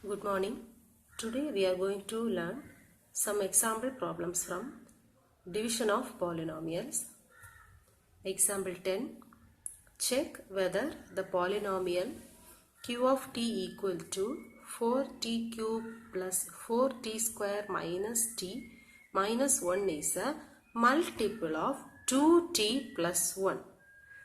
Good morning. Today we are going to learn some example problems from division of polynomials. Example 10. Check whether the polynomial q of t equal to 4t cube plus 4t square minus t minus 1 is a multiple of 2t plus 1.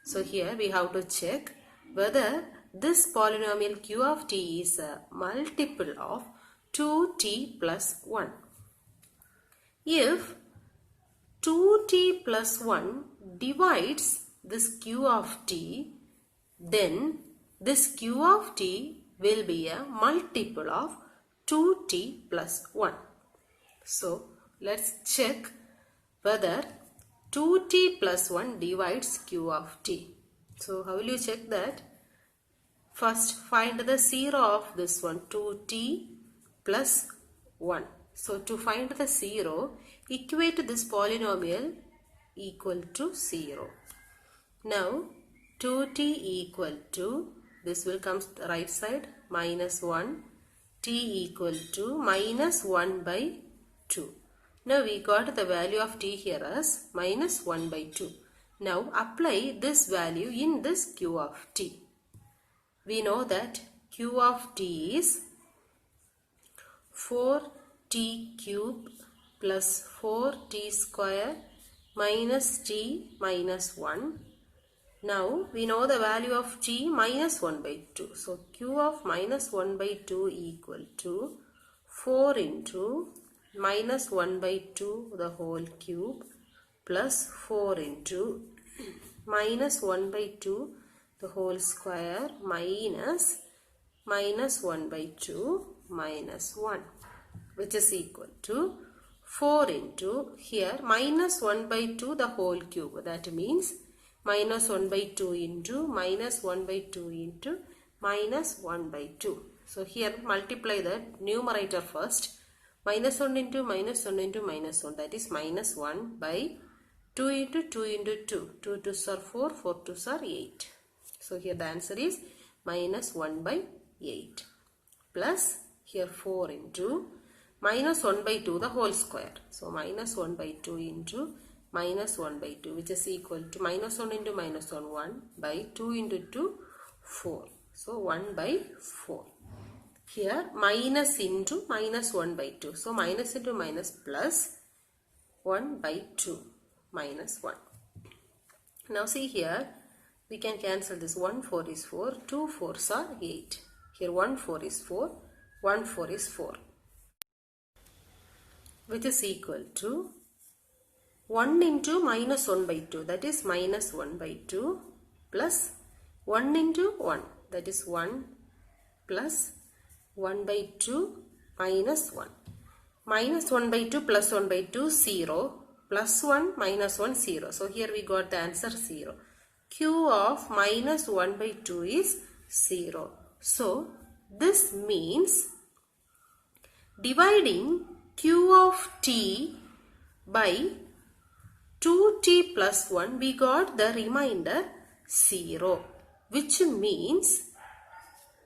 So here we have to check whether this polynomial q of t is a multiple of 2t plus 1. If 2t plus 1 divides this q of t, then this q of t will be a multiple of 2t plus 1. So let's check whether 2t plus 1 divides q of t. So how will you check that? First find the 0 of this one, 2t plus 1. So to find the 0, equate this polynomial equal to 0. Now 2t equal to, this will come to the right side, minus 1, t equal to minus 1 by 2. Now we got the value of t here as minus 1 by 2. Now apply this value in this q of t. We know that q of t is 4t cube plus 4t square minus t minus 1. Now we know the value of t minus 1 by 2. So q of minus 1 by 2 equal to 4 into minus 1 by 2 the whole cube plus 4 into minus 1 by 2 the whole square minus 1 by 2 minus 1, which is equal to 4 into here minus 1 by 2 the whole cube. That means minus 1 by 2 into minus 1 by 2 into minus 1 by 2. So here multiply the numerator first. Minus 1 into minus 1 into minus 1, that is minus 1 by 2 into 2 into 2. 2 2s are 4, 4 2s are 8. So here the answer is minus 1 by 8 plus here 4 into minus 1 by 2 the whole square. So minus 1 by 2 into minus 1 by 2, which is equal to minus 1 into minus 1, 1 by 2 into 2, 4. So 1 by 4. Here minus into minus 1 by 2. So minus into minus plus 1 by 2 minus 1. Now see here, we can cancel this. 1 4 is 4, 2 4s are 8. Here 1 4 is 4, 1 4 is 4, which is equal to 1 into minus 1 by 2, that is minus 1 by 2 plus 1 into 1, that is 1 plus 1 by 2 minus 1. Minus 1 by 2 plus 1 by 2, 0, plus 1 minus 1, 0. So here we got the answer 0. Q of minus 1 by 2 is 0. So this means dividing q of t by 2t plus 1, we got the remainder 0, which means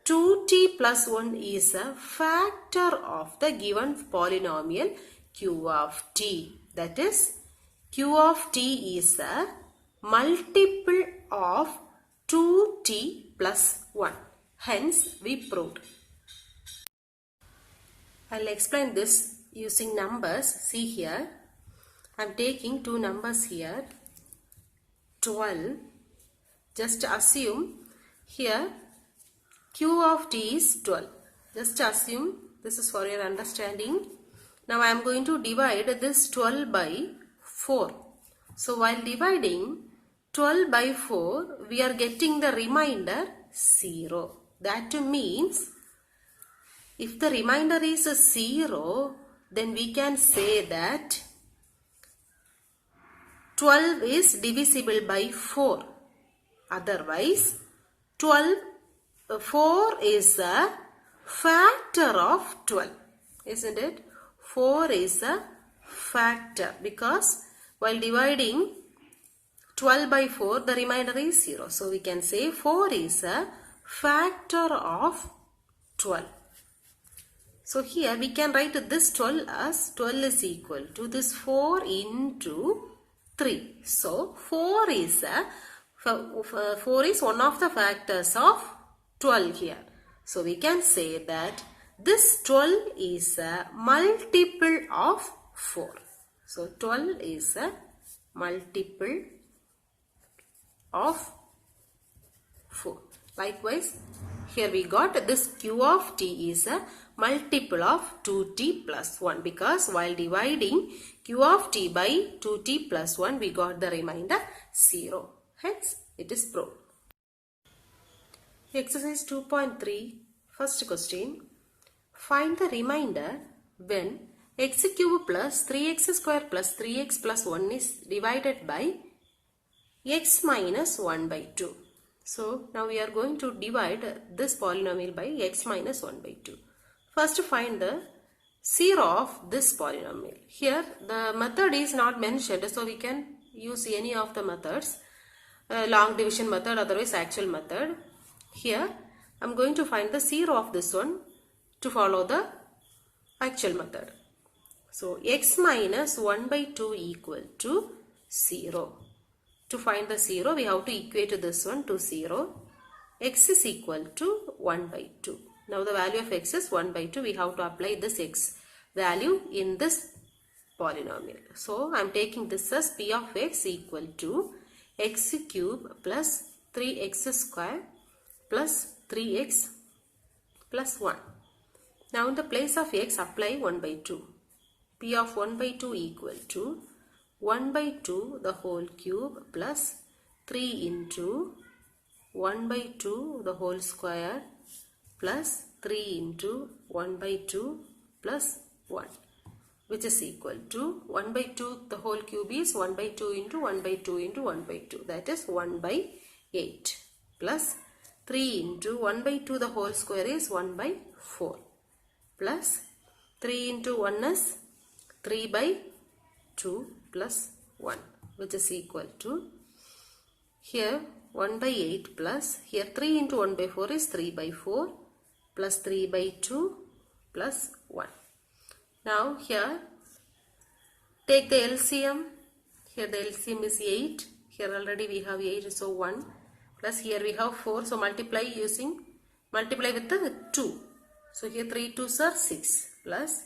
2t plus 1 is a factor of the given polynomial q of t. That is, q of t is a multiple of 2t plus 1. Hence, we proved. I'll explain this using numbers. See here, I'm taking two numbers here, 12. Just assume here q of t is 12. Just assume, this is for your understanding. Now I am going to divide this 12 by 4. So while dividing 12 by 4, we are getting the remainder 0. That means if the remainder is 0, then we can say that 12 is divisible by 4. Otherwise, 4 is a factor of 12. Isn't it? 4 is a factor because while dividing 12 by 4, the remainder is 0. So we can say 4 is a factor of 12. So here we can write this 12 as 12 is equal to this 4 into 3. So 4 is one of the factors of 12 here. So we can say that this 12 is a multiple of 4. So 12 is a multiple of 4. Likewise, here we got this q of t is a multiple of 2t plus 1, because while dividing q of t by 2t plus 1, we got the remainder 0. Hence, it is proved. Exercise 2.3, first question. Find the remainder when x cube plus 3x square plus 3x plus 1 is divided by x minus 1 by 2. So, now we are going to divide this polynomial by x minus 1 by 2. First, find the 0 of this polynomial. Here, the method is not mentioned, so we can use any of the methods. Long division method, otherwise actual method. Here, I am going to find the 0 of this one to follow the actual method. So, x minus 1 by 2 equal to 0. To find the 0, we have to equate this one to 0. X is equal to 1 by 2. Now the value of x is 1 by 2. We have to apply this x value in this polynomial. So I am taking this as p of x equal to x cube plus 3x square plus 3x plus 1. Now in the place of x, apply 1 by 2. P of 1 by 2 equal to 1 by 2 the whole cube plus 3 into 1 by 2 the whole square plus 3 into 1 by 2 plus 1, which is equal to 1 by 2 the whole cube is 1 by 2 into 1 by 2 into 1 by 2, that is 1 by 8, plus 3 into 1 by 2 the whole square is 1 by 4, plus 3 into 1 is 3 by 2 plus 1, which is equal to here 1 by 8 plus here 3 into 1 by 4 is 3 by 4 plus 3 by 2 plus 1. Now here take the LCM. Here the LCM is 8. Here already we have 8, so 1 plus here we have 4. So multiply with the 2. So here 3 2s are 6 plus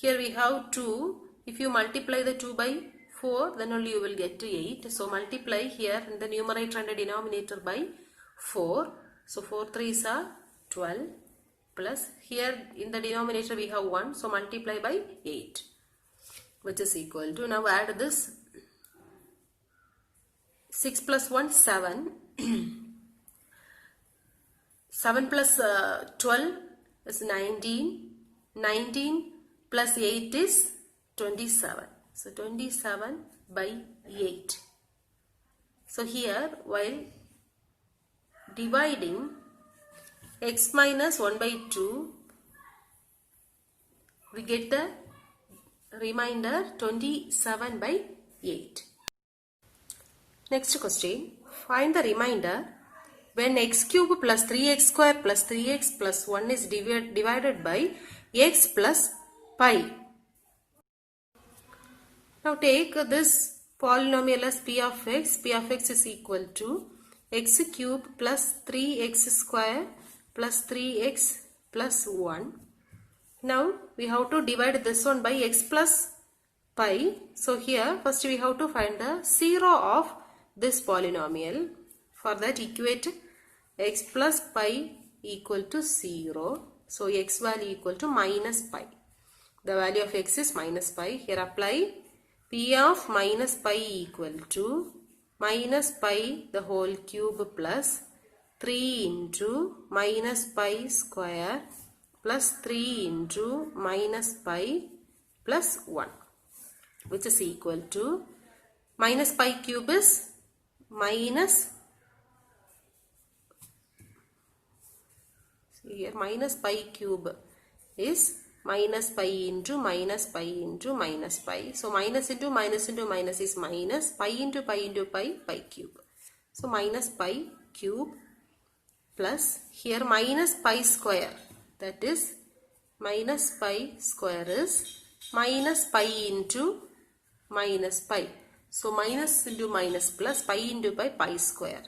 here we have 2. If you multiply the 2 by 4, then only you will get to 8. So multiply here in the numerator and the denominator by 4. So 4 3s are 12 plus here in the denominator we have 1. So multiply by 8, which is equal to, now add this 6 plus 1 7. 7 plus 12 is 19. 19 plus 8 is 27. So 27 by 8. So here while dividing x minus 1 by 2, we get the remainder 27 by 8. Next question. Find the remainder when x cube plus 3x square plus 3x plus 1 is divided by x plus pi. Now take this polynomial as p of x. P of x is equal to x cube plus 3x square plus 3x plus 1. Now we have to divide this one by x plus pi. So here first we have to find the 0 of this polynomial. For that equate x plus pi equal to 0. So x value equal to minus pi. The value of x is minus pi. Here apply p of minus pi equal to minus pi the whole cube plus 3 into minus pi square plus 3 into minus pi plus 1, which is equal to minus pi cube is minus, here minus pi cube is minus pi into minus pi into minus pi. So minus into minus into minus is minus, pi into pi into pi, pi cube. So minus pi cube plus here minus pi square, that is minus pi square is minus pi into minus pi. So minus into minus plus pi into pi square.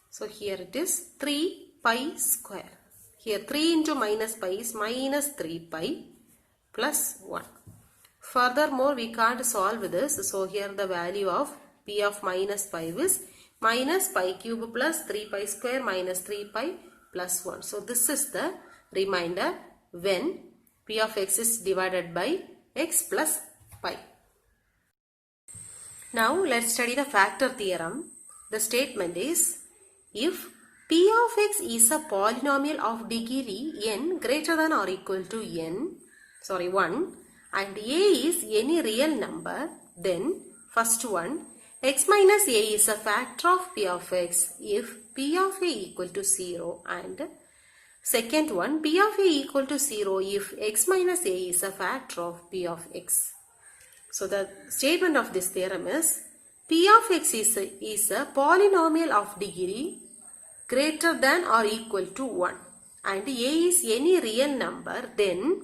So here it is 3 pi square. Here 3 into minus pi is minus 3 pi plus 1. Furthermore, we can't solve this. So here the value of p of minus 5 is minus pi cube plus 3 pi square minus 3 pi plus 1. So this is the remainder when p of x is divided by x plus pi. Now let's study the factor theorem. The statement is, if p of x is a polynomial of degree n greater than or equal to 1 and a is any real number, then first one, x minus a is a factor of p of x if p of a equal to 0, and second one, p of a equal to 0 if x minus a is a factor of p of x. So the statement of this theorem is, p of x is a polynomial of degree greater than or equal to 1 and a is any real number, then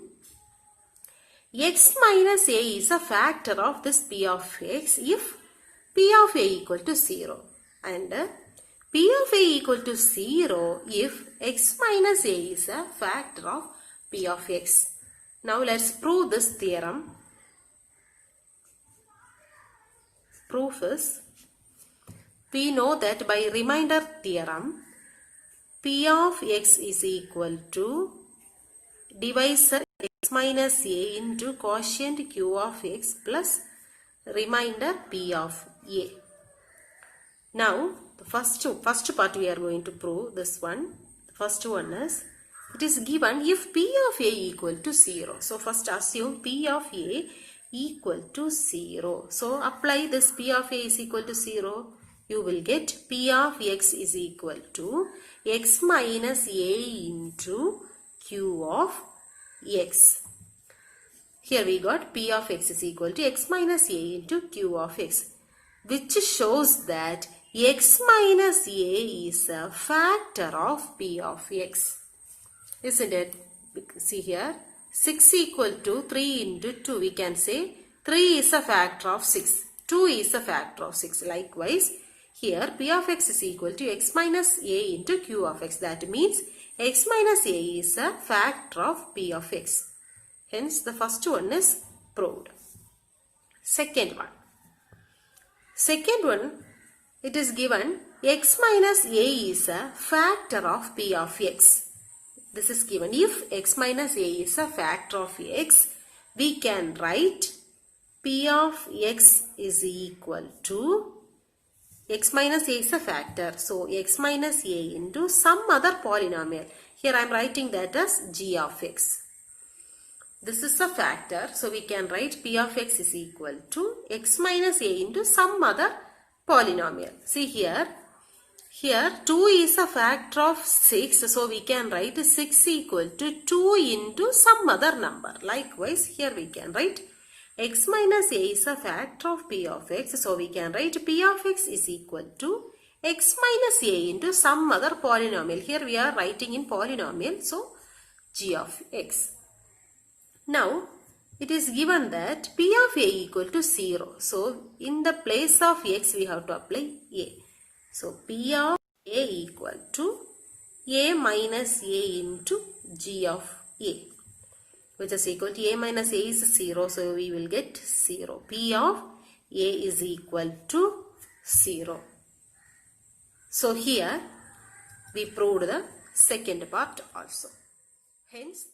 x minus a is a factor of this p of x if p of a equal to 0, and p of a equal to 0 if x minus a is a factor of p of x. Now let's prove this theorem. Proof is, we know that by remainder theorem, p of x is equal to divisor x minus a into quotient q of x plus remainder p of a. Now the first part we are going to prove this one. The first one is, it is given if p of a equal to 0. So first assume p of a equal to 0. So apply this p of a is equal to 0. You will get p of x is equal to x minus a into q of x. Here we got p of x is equal to x minus a into q of x, which shows that x minus a is a factor of p of x. Isn't it? See here, 6 equal to 3 into 2. We can say 3 is a factor of 6. 2 is a factor of 6. Likewise, here p of x is equal to x minus a into q of x. That means x minus a is a factor of p of x. Hence, the first one is proved. Second one, it is given x minus a is a factor of p of x. This is given. If x minus a is a factor of x, we can write p of x is equal to, x minus a is a factor, so x minus a into some other polynomial. Here I am writing that as g of x. This is a factor, so we can write p of x is equal to x minus a into some other polynomial. See here 2 is a factor of 6, so we can write 6 equal to 2 into some other number. Likewise, here we can write x minus a is a factor of p of x, so we can write p of x is equal to x minus a into some other polynomial. Here we are writing in polynomial, so g of x. Now, it is given that p of a equal to 0. So, in the place of x, we have to apply a. So, p of a equal to a minus a into g of a, which is equal to a minus a is 0. So, we will get 0. P of a is equal to 0. So, here we proved the second part also. Hence,